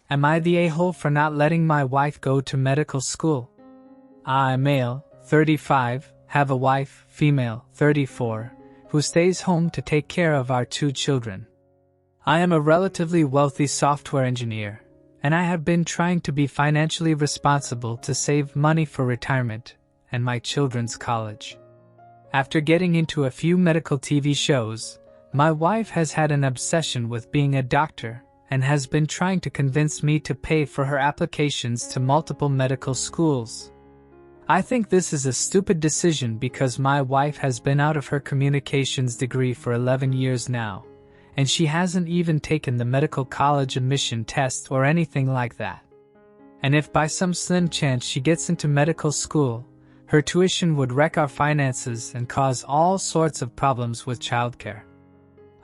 Am I the a-hole for not letting my wife go to medical school? I, male, 35, have a wife, female, 34, who stays home to take care of our 2 children. I am a relatively wealthy software engineer, and I have been trying to be financially responsible to save money for retirement and my children's college. After getting into a few medical TV shows, my wife has had an obsession with being a doctor and has been trying to convince me to pay for her applications to multiple medical schools. I think this is a stupid decision because my wife has been out of her communications degree for 11 years now, and she hasn't even taken the medical college admission test or anything like that. And if by some slim chance she gets into medical school, her tuition would wreck our finances and cause all sorts of problems with childcare.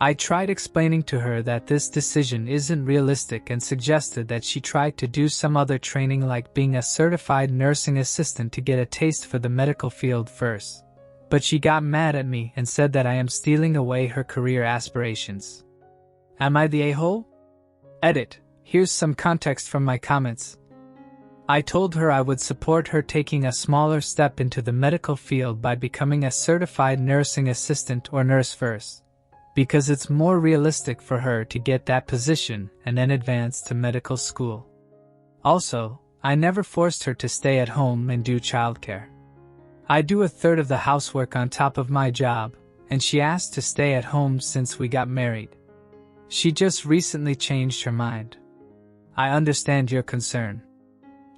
I tried explaining to her that this decision isn't realistic and suggested that she try to do some other training like being a certified nursing assistant to get a taste for the medical field first. But she got mad at me and said that I am stealing away her career aspirations. Am I the a-hole? Edit. Here's some context from my comments. I told her I would support her taking a smaller step into the medical field by becoming a certified nursing assistant or nurse first, because it's more realistic for her to get that position and then advance to medical school. Also, I never forced her to stay at home and do childcare. I do a third of the housework on top of my job, and she asked to stay at home since we got married. She just recently changed her mind. I understand your concern.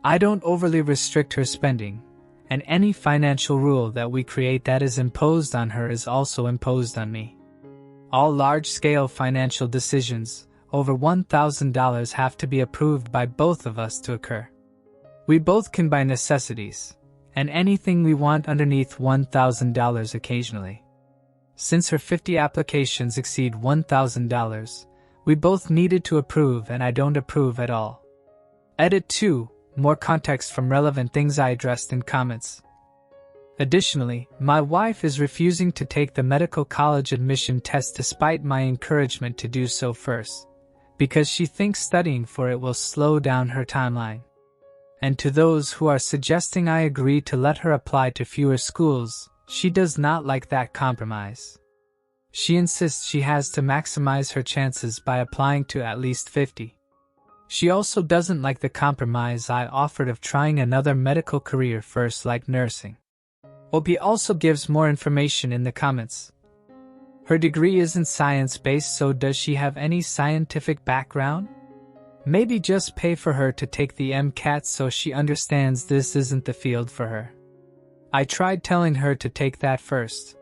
I don't overly restrict her spending, and any financial rule that we create that is imposed on her is also imposed on me. All large-scale financial decisions, over $1,000, have to be approved by both of us to occur. We both can buy necessities, and anything we want underneath $1,000 occasionally. Since her 50 applications exceed $1,000, we both needed to approve and I don't approve at all. Edit 2. More context from relevant things I addressed in comments. Additionally, my wife is refusing to take the medical college admission test despite my encouragement to do so first, because she thinks studying for it will slow down her timeline. And to those who are suggesting I agree to let her apply to fewer schools, she does not like that compromise. She insists she has to maximize her chances by applying to at least 50. She also doesn't like the compromise I offered of trying another medical career first like nursing. Obi also gives more information in the comments. Her degree isn't science-based, so does she have any scientific background? Maybe just pay for her to take the MCAT so she understands this isn't the field for her. I tried telling her to take that first,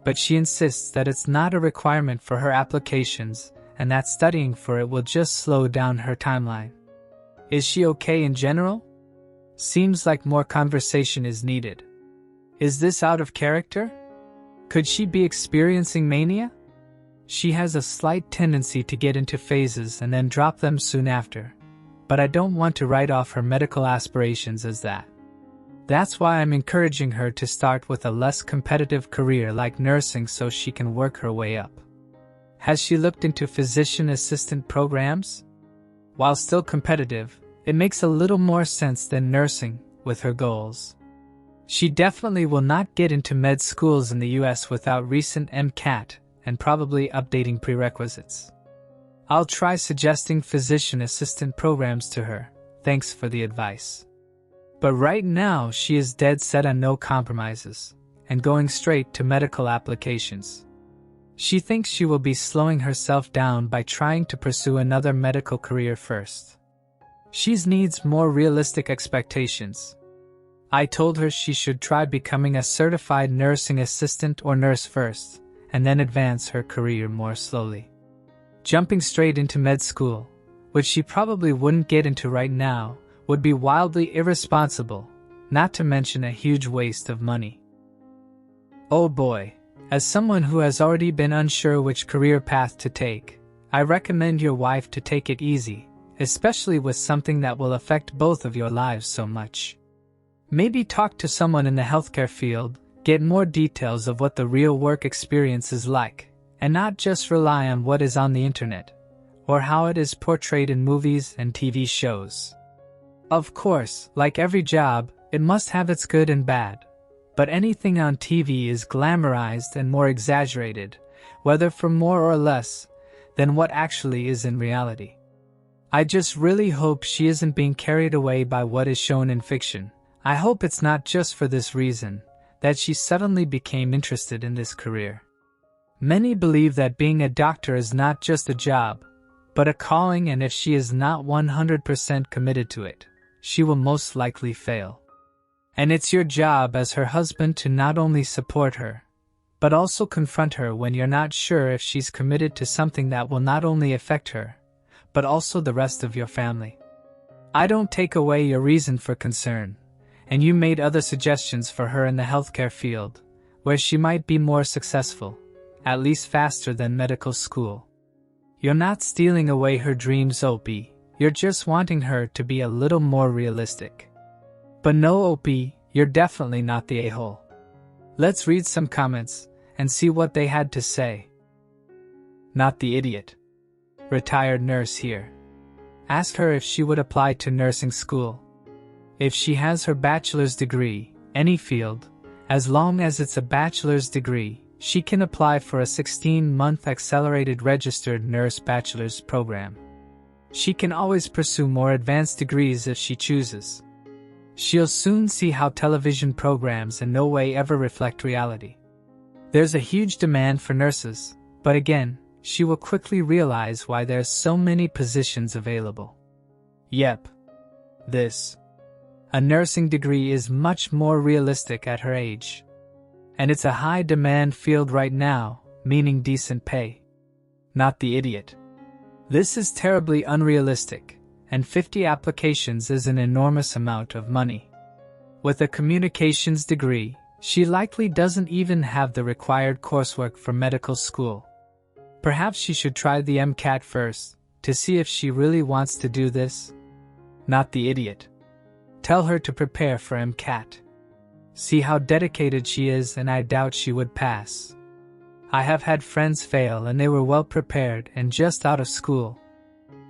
but she insists that it's not a requirement for her applications and that studying for it will just slow down her timeline. Is she okay in general? Seems like more conversation is needed. Is this out of character? Could she be experiencing mania? She has a slight tendency to get into phases and then drop them soon after, but I don't want to write off her medical aspirations as that. That's why I'm encouraging her to start with a less competitive career like nursing so she can work her way up. Has she looked into physician assistant programs? While still competitive, it makes a little more sense than nursing with her goals. She definitely will not get into med schools in the US without recent MCAT and probably updating prerequisites. I'll try suggesting physician assistant programs to her. Thanks for the advice. But right now she is dead set on no compromises and going straight to medical applications. She thinks she will be slowing herself down by trying to pursue another medical career first. She needs more realistic expectations. I told her she should try becoming a certified nursing assistant or nurse first, and then advance her career more slowly. Jumping straight into med school, which she probably wouldn't get into right now, would be wildly irresponsible, not to mention a huge waste of money. Oh boy, as someone who has already been unsure which career path to take, I recommend your wife to take it easy, especially with something that will affect both of your lives so much. Maybe talk to someone in the healthcare field, get more details of what the real work experience is like, and not just rely on what is on the internet, or how it is portrayed in movies and TV shows. Of course, like every job, it must have its good and bad. But anything on TV is glamorized and more exaggerated, whether for more or less than what actually is in reality. I just really hope she isn't being carried away by what is shown in fiction. I hope it's not just for this reason that she suddenly became interested in this career. Many believe that being a doctor is not just a job, but a calling, and if she is not 100% committed to it, she will most likely fail. And it's your job as her husband to not only support her, but also confront her when you're not sure if she's committed to something that will not only affect her, but also the rest of your family. I don't take away your reason for concern, and you made other suggestions for her in the healthcare field, where she might be more successful, at least faster than medical school. You're not stealing away her dreams, Opie, you're just wanting her to be a little more realistic. But no, Opie, you're definitely not the a-hole. Let's read some comments and see what they had to say. Not the idiot. Retired nurse here. Asked her if she would apply to nursing school. If she has her bachelor's degree, any field, as long as it's a bachelor's degree, she can apply for a 16-month accelerated registered nurse bachelor's program. She can always pursue more advanced degrees if she chooses. She'll soon see how television programs in no way ever reflect reality. There's a huge demand for nurses, but again, she will quickly realize why there's so many positions available. Yep. A nursing degree is much more realistic at her age. And it's a high-demand field right now, meaning decent pay. Not the idiot. This is terribly unrealistic, and 50 applications is an enormous amount of money. With a communications degree, she likely doesn't even have the required coursework for medical school. Perhaps she should try the MCAT first, to see if she really wants to do this. Not the idiot. Tell her to prepare for MCAT. See how dedicated she is, and I doubt she would pass. I have had friends fail and they were well prepared and just out of school.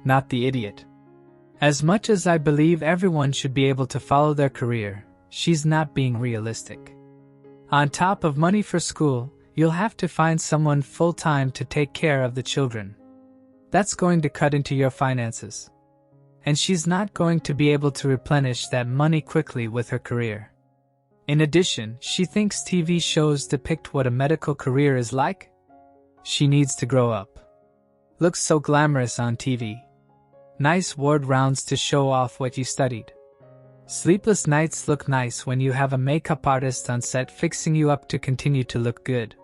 Not the idiot. As much as I believe everyone should be able to follow their career, she's not being realistic. On top of money for school, you'll have to find someone full-time to take care of the children. That's going to cut into your finances. And she's not going to be able to replenish that money quickly with her career. In addition, she thinks TV shows depict what a medical career is like. She needs to grow up. Looks so glamorous on TV. Nice ward rounds to show off what you studied. Sleepless nights look nice when you have a makeup artist on set fixing you up to continue to look good.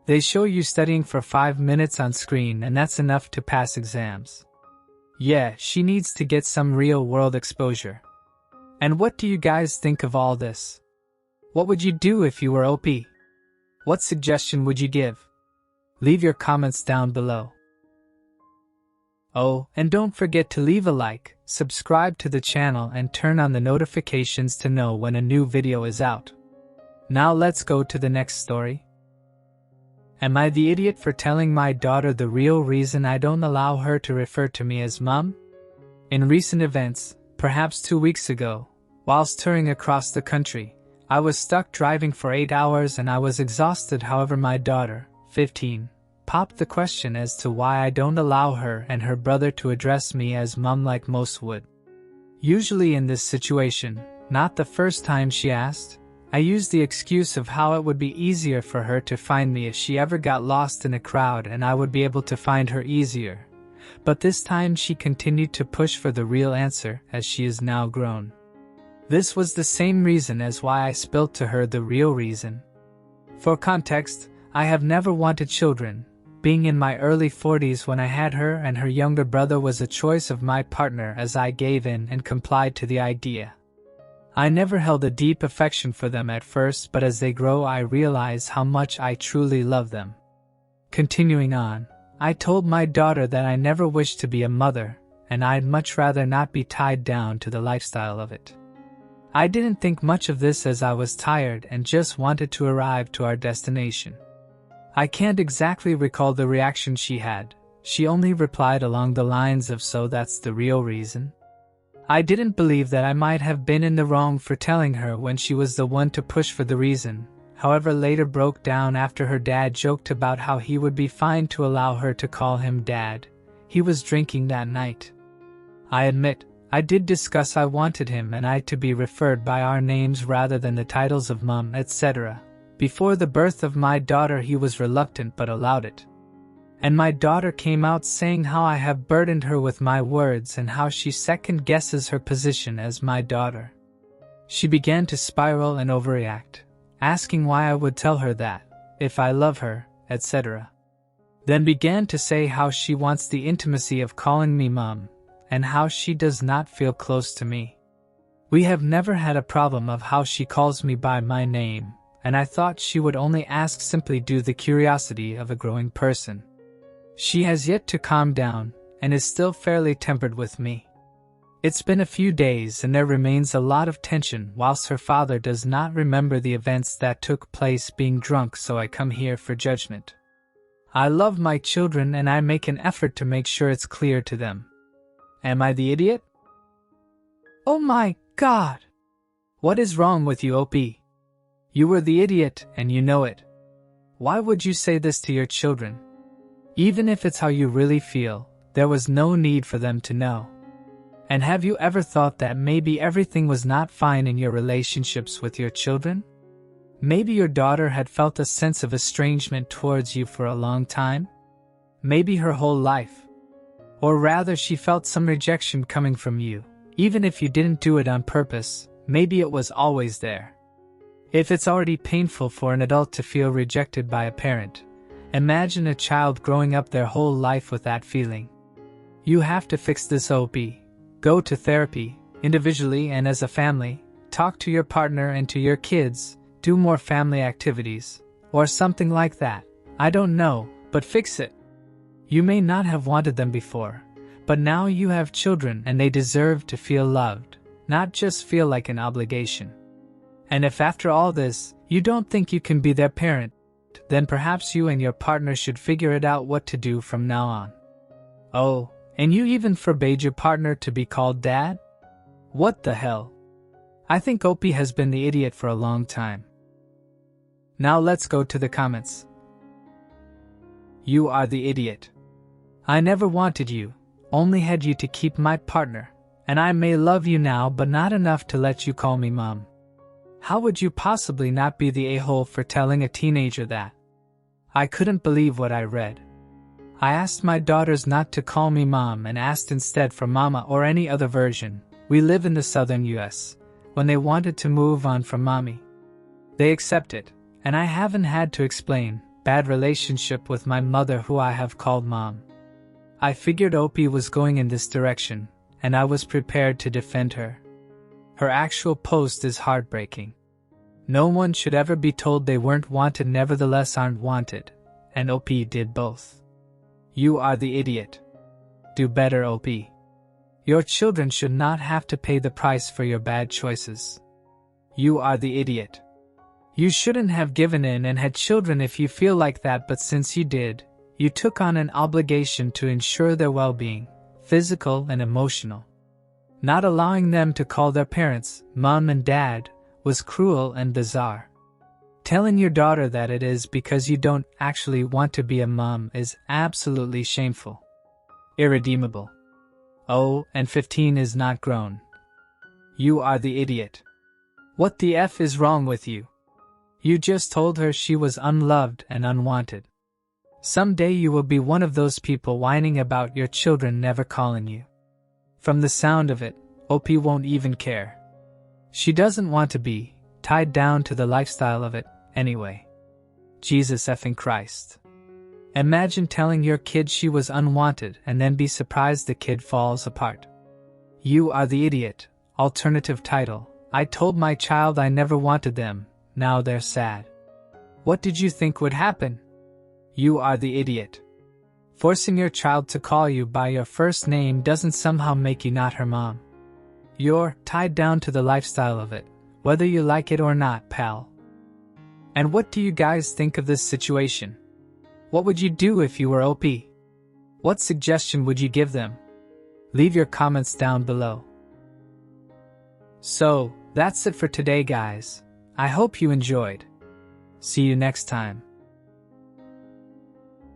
They show you studying for 5 minutes on screen, and that's enough to pass exams. Yeah, she needs to get some real-world exposure. And what do you guys think of all this? What would you do if you were OP? What suggestion would you give? Leave your comments down below. Oh, and don't forget to leave a like, subscribe to the channel, and turn on the notifications to know when a new video is out. Now let's go to the next story. Am I the idiot for telling my daughter the real reason I don't allow her to refer to me as Mom? In recent events, perhaps 2 weeks ago, whilst touring across the country, I was stuck driving for 8 hours and I was exhausted. However, my daughter, 15, popped the question as to why I don't allow her and her brother to address me as Mom like most would. Usually in this situation, not the first time she asked, I used the excuse of how it would be easier for her to find me if she ever got lost in a crowd and I would be able to find her easier. But this time she continued to push for the real answer as she is now grown. This was the same reason as why I spilled to her the real reason. For context, I have never wanted children, being in my early 40s when I had her, and her younger brother was a choice of my partner as I gave in and complied to the idea. I never held a deep affection for them at first, but as they grow I realize how much I truly love them. Continuing on, I told my daughter that I never wished to be a mother, and I'd much rather not be tied down to the lifestyle of it. I didn't think much of this as I was tired and just wanted to arrive to our destination. I can't exactly recall the reaction she had, She only replied along the lines of, "So that's the real reason?" I didn't believe that I might have been in the wrong for telling her when she was the one to push for the reason, however later broke down after her dad joked about how he would be fine to allow her to call him dad. He was drinking that night. I admit, I did discuss I wanted him and I to be referred by our names rather than the titles of mum, etc. Before the birth of my daughter he was reluctant but allowed it. And my daughter came out saying how I have burdened her with my words and how she second guesses her position as my daughter. She began to spiral and overreact, asking why I would tell her that, if I love her, etc. Then began to say how she wants the intimacy of calling me mum, and how she does not feel close to me. We have never had a problem of how she calls me by my name, and I thought she would only ask simply due to the curiosity of a growing person. She has yet to calm down, and is still fairly tempered with me. It's been a few days and there remains a lot of tension whilst her father does not remember the events that took place being drunk, so I come here for judgment. I love my children and I make an effort to make sure it's clear to them. Am I the idiot? Oh my God! What is wrong with you, OP? You were the idiot and you know it. Why would you say this to your children? Even if it's how you really feel, there was no need for them to know. And have you ever thought that maybe everything was not fine in your relationships with your children? Maybe your daughter had felt a sense of estrangement towards you for a long time? Maybe her whole life. Or rather she felt some rejection coming from you, even if you didn't do it on purpose, maybe it was always there. If it's already painful for an adult to feel rejected by a parent, imagine a child growing up their whole life with that feeling. You have to fix this, OP. Go to therapy, individually and as a family, talk to your partner and to your kids, do more family activities, or something like that. I don't know, but fix it. You may not have wanted them before, but now you have children and they deserve to feel loved, not just feel like an obligation. And if after all this, you don't think you can be their parent, then perhaps you and your partner should figure it out what to do from now on. Oh, and you even forbade your partner to be called dad? What the hell? I think OP has been the idiot for a long time. Now let's go to the comments. You are the idiot. I never wanted you, only had you to keep my partner, and I may love you now but not enough to let you call me mom. How would you possibly not be the a-hole for telling a teenager that? I couldn't believe what I read. I asked my daughters not to call me mom and asked instead for mama or any other version. We live in the southern US. When they wanted to move on from mommy, they accepted, and I haven't had to explain bad relationship with my mother who I have called mom. I figured OP was going in this direction, and I was prepared to defend her. Her actual post is heartbreaking. No one should ever be told they weren't wanted, nevertheless aren't wanted, and OP did both. You are the idiot. Do better, OP. Your children should not have to pay the price for your bad choices. You are the idiot. You shouldn't have given in and had children if you feel like that, but since you did, you took on an obligation to ensure their well-being, physical and emotional. Not allowing them to call their parents mom and dad was cruel and bizarre. Telling your daughter that it is because you don't actually want to be a mom is absolutely shameful. Irredeemable. Oh, and 15 is not grown. You are the idiot. What the F is wrong with you? You just told her she was unloved and unwanted. Someday you will be one of those people whining about your children never calling you. From the sound of it, OP won't even care. She doesn't want to be tied down to the lifestyle of it anyway. Jesus effing Christ. Imagine telling your kid she was unwanted and then be surprised the kid falls apart. You are the idiot. Alternative title: I told my child I never wanted them, now they're sad. What did you think would happen? You are the idiot. Forcing your child to call you by your first name doesn't somehow make you not her mom. You're tied down to the lifestyle of it, whether you like it or not, pal. And what do you guys think of this situation? What would you do if you were OP? What suggestion would you give them? Leave your comments down below. So, that's it for today, guys. I hope you enjoyed. See you next time.